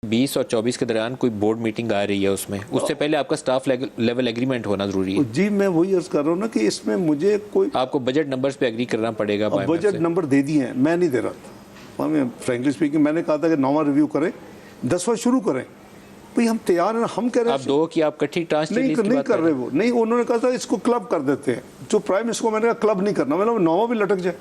20 और 24 के दरमियान कोई बोर्ड मीटिंग आ रही है, उसमें उससे पहले आपका स्टाफ लेवल एग्रीमेंट होना जरूरी है। जी मैं वही अर्ज कर रहा हूँ ना कि इसमें मुझे कोई आपको बजट नंबर्स पे एग्री करना पड़ेगा। बजट नंबर दे दिए हैं, मैं नहीं दे रहा था। मैं फ्रैंकली स्पीकिंग मैंने कहा था कि 9वां रिव्यू करें, 10वां शुरू करें। भाई हम तैयार हैं, हम कह रहे हैं आप दो कि आप कट्ठी ट्रांस नहीं कर रहे वो नहीं, उन्होंने कहा था इसको क्लब कर देते हैं। जो प्राइम मिनिस्टर को मैंने कहा क्लब नहीं करना, मैंने 9वां भी लटक जाए,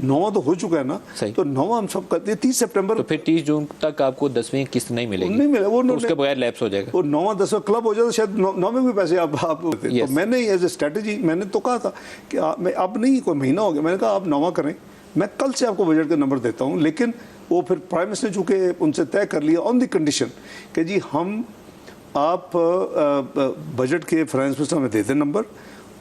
9वां तो हो चुका है ना, तो 9वां हम सब करते हैं 30 सितंबर। तो फिर 30 जून तक आपको 10वीं किस्त नहीं मिलेगी? नहीं मिले वो, तो उसके बगैर लैप्स हो जाएगा। वो 9वां 10वां क्लब हो जाए तो शायद 9वें भी पैसे आप तो मैंने एज ए स्ट्रेटेजी मैंने तो कहा था कि मैं अब नहीं, कोई महीना हो गया, मैंने कहा आप 9वां करें, मैं कल से आपको बजट का नंबर देता हूँ। लेकिन वो फिर प्राइम मिनिस्टर ने चूँकि उनसे तय कर लिया ऑन द कंडीशन कि जी हम आप बजट के फाइनेंस मिनिस्टर में देते नंबर,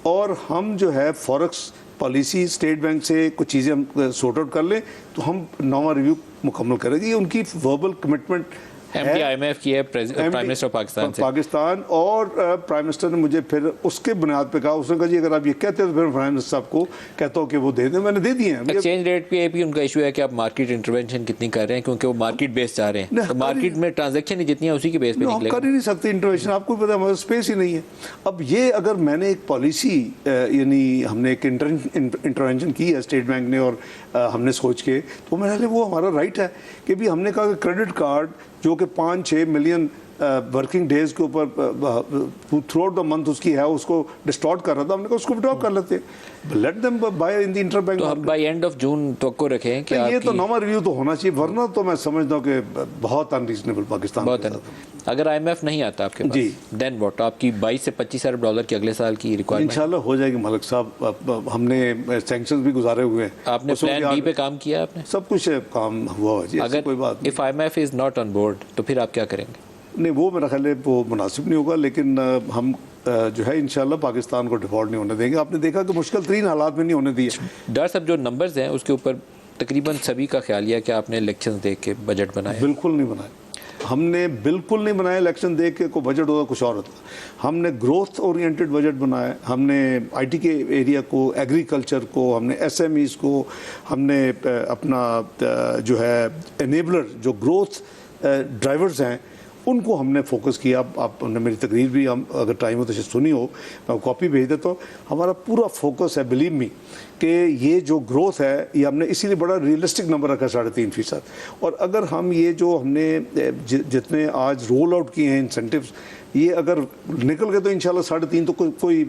और हम जो है फॉरेक्स पॉलिसी स्टेट बैंक से कुछ चीज़ें हम सॉर्ट आउट कर लें तो हम 9वां रिव्यू मुकम्मल करेंगे। ये उनकी वर्बल कमिटमेंट IMF की है, प्राइम मिनिस्टर पाकिस्तान और प्राइम मिनिस्टर ने मुझे फिर उसके बुनियाद पे कहा, उसने कहा जी अगर आप ये कहते हैं तो फिर प्राइम मिनिस्टर साहब को कहता हूँ कि वो दे दें, मैंने दे दिए हैं। एक्सचेंज रेट पे भी उनका इशू है कि आप मार्केट इंटरवेंशन कितनी कर रहे हैं, क्योंकि वो मार्केट बेस्ड जा रहे हैं, तो मार्केट में ट्रांजैक्शन ही जितनी है उसी के बेस पे निकलेगा। कर ही नहीं सकते इंटरवेंशन, आपको पता है हमारे स्पेस ही नहीं है। अब ये अगर मैंने एक पॉलिसी यानी हमने एक इंटरवेंशन की है स्टेट बैंक ने और हमने सोच के, तो मेरे लिए वो हमारा राइट है कि भी हमने कहा कि क्रेडिट कार्ड जो कि 5-6 मिलियन वर्किंग डेज के ऊपर थ्रू आउट द मंथ उसकी है, उसको डिस्टॉर्ट कर रहा था, हमने कहा उसको विड्रॉ कर लेते हैं, let them by in the interbank. तो हम बाय एंड ऑफ जून तो रखें कि ये तो 9वां रिव्यू तो होना चाहिए, वरना तो मैं समझता हूँ कि बहुत अनरीजनेबल पाकिस्तान बहुत। अगर IMF नहीं आता आपके पास, जी देन व्हाट? आपकी 22 से 25 अरब डॉलर की अगले साल की रिक्वायरमेंट इंशाल्लाह हो जाएगी मलिक साहब। हमने सैंक्शंस भी गुजारे हुए हैं। आपने प्लान बी पे काम किया? आपने सब कुछ काम हुआ जी, अगर कोई बात if IMF is not on board तो फिर आप क्या करेंगे? नहीं वो मेरा ख्याल है वो मुनासिब नहीं होगा, लेकिन हम जो है इंशाल्लाह पाकिस्तान को डिफॉल्ट नहीं होने देंगे। आपने देखा कि मुश्किल तरीन हालात में नहीं होने दिए। डर सब जो नंबर्स हैं उसके ऊपर तकरीबन सभी का ख्याल है कि आपने इलेक्शन देख के बजट बनाया। बिल्कुल नहीं बनाया, हमने बिल्कुल नहीं बनाया। इलेक्शन देख के को बजट होगा कुछ और होता। हमने ग्रोथ ओरिएंटेड बजट बनाया, हमने IT के एरिया को, एग्रीकल्चर को, हमने SMEs को, हमने अपना जो है एनेबलर जो ग्रोथ ड्राइवर्स हैं उनको हमने फोकस किया। आपने मेरी तकरीर भी हम अगर टाइम हो तो सुनी हो, मैं कॉपी भेज देता हूँ। हमारा पूरा फोकस है, बिलीव मी, कि ये जो ग्रोथ है ये हमने इसीलिए बड़ा रियलिस्टिक नंबर रखा 3.5%। और अगर हम ये जो हमने जितने आज रोल आउट किए हैं इंसेंटिव्स, ये अगर निकल गए तो इंशाल्लाह 3.5 तो कोई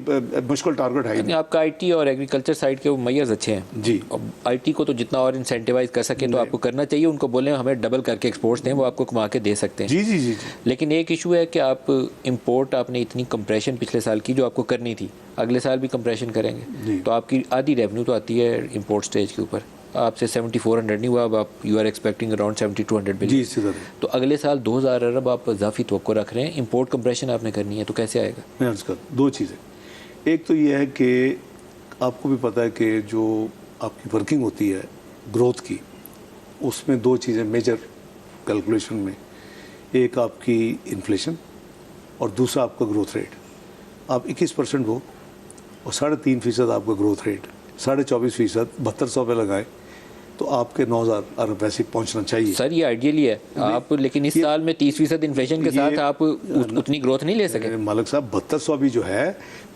मुश्किल टारगेट है नहीं। आपका IT और एग्रीकल्चर साइड के वो मैयर्स अच्छे हैं जी। IT को तो जितना और इंसेंटिवाइज कर सके तो आपको करना चाहिए। उनको बोले हमें डबल करके एक्सपोर्ट्स दें, वो आपको कमा के दे सकते हैं। जी जी जी। लेकिन एक इशू है कि आप इम्पोर्ट, आपने इतनी कंप्रेशन पिछले साल की जो आपको करनी थी, अगले साल भी कंप्रेशन करेंगे तो आपकी आधी रेवेन्यू तो आती है इम्पोर्ट स्टेज के ऊपर। आपसे 7400 नहीं हुआ, अब आप you are expecting around 7200 billion. जी तो अगले साल 2000 अरब आप इजाफी तवक्को रख रहे हैं, इंपोर्ट कंप्रेशन आपने करनी है, तो कैसे आएगा? मैं अर्ज कर दो चीज़ें। एक तो ये है कि आपको भी पता है कि जो आपकी वर्किंग होती है ग्रोथ की, उसमें दो चीज़ें मेजर कैलकुलेशन में, एक आपकी इन्फ्लेशन और दूसरा आपका ग्रोथ रेट। आप 21% हो और 3.5% आपका ग्रोथ रेट, 24.5% 7200 पे लगाए तो आपके 9000 अरब पैसे पहुंचना चाहिए। सर ये आइडियली है आप, लेकिन इस साल में 30% इन्फ्लेशन के साथ आप उतनी ग्रोथ नहीं ले सके। मालिक साहब 7200 भी जो है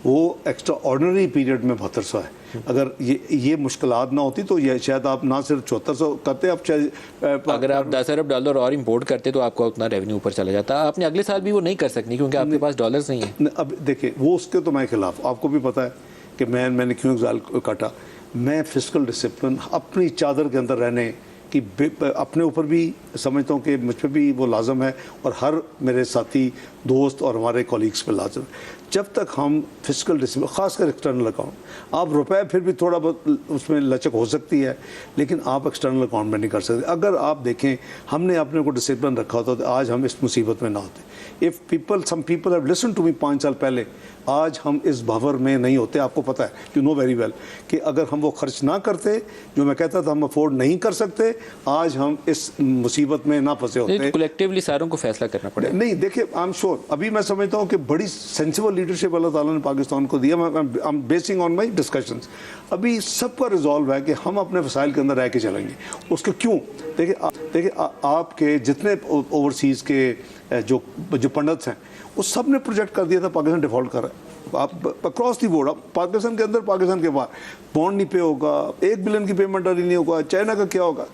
वो एक्स्ट्रा ऑर्डिनरी पीरियड में 7200 है। अगर ये मुश्किलात ना होती तो ये शायद आप ना सिर्फ 7400 करते, आप अगर आप 10 अरब डॉलर और इंपोर्ट करते तो आपका उतना रेवेन्यू ऊपर चला जाता। आपने अगले साल भी वो नहीं कर सकती क्योंकि आपके पास डॉलर्स नहीं है। अब देखिए वो उसके तो मैं खिलाफ, आपको भी पता है कि मैंने क्यों एग्जाल काटा। मैं फिस्कल डिसिप्लिन अपनी चादर के अंदर रहने कि अपने ऊपर भी समझता हूँ कि मुझ पर भी वो लाजम है और हर मेरे साथी दोस्त और हमारे कॉलीग्स पे लाजम है। जब तक हम फिस्कल डिसिप्लिन, खासकर एक्सटर्नल अकाउंट, आप रुपए फिर भी थोड़ा बहुत उसमें लचक हो सकती है, लेकिन आप एक्सटर्नल अकाउंट में नहीं कर सकते। अगर आप देखें हमने अपने को डिसिप्लिन रखा होता तो आज हम इस मुसीबत में ना होते। If people, some people have listen to me 5 साल पहले, आज हम इस भंवर में नहीं होते। आपको पता है, यू नो वेरी वेल, कि अगर हम वो खर्च ना करते जो मैं कहता था हम अफोर्ड नहीं कर सकते, आज हम इस मुसीबत मुसीबत में ना फंसे होते। कलेक्टिवली सारों को फैसला करना पड़ेगा। नहीं देखिए, आई एम श्योर, अभी मैं समझता हूँ कि बड़ी सेंसिबल लीडरशिप अल्लाह ताला ने पाकिस्तान को दिया। I am basin on my discussions. अभी सबका रिजॉल्व है कि हम अपने वसाइल के अंदर रह के चलेंगे। उसके क्यों, देखिए आपके जितने ओवरसीज़ के जो पंडित हैं वो सब ने प्रोजेक्ट कर दिया था पाकिस्तान डिफॉल्ट कर रहा है। आप अक्रॉस दी बोर्ड, पाकिस्तान के अंदर, पाकिस्तान के बाहर बॉन्ड नहीं पे होगा, 1 बिलियन की पेमेंट अभी नहीं होगा, चाइना का क्या होगा।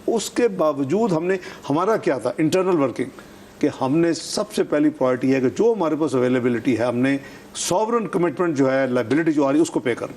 उसके बावजूद हमने, हमारा क्या था इंटरनल वर्किंग, कि हमने सबसे पहली प्रायोरिटी है कि जो हमारे पास अवेलेबिलिटी है हमने सॉवरन कमिटमेंट जो है, लायबिलिटी जो आ रही है उसको पे करना।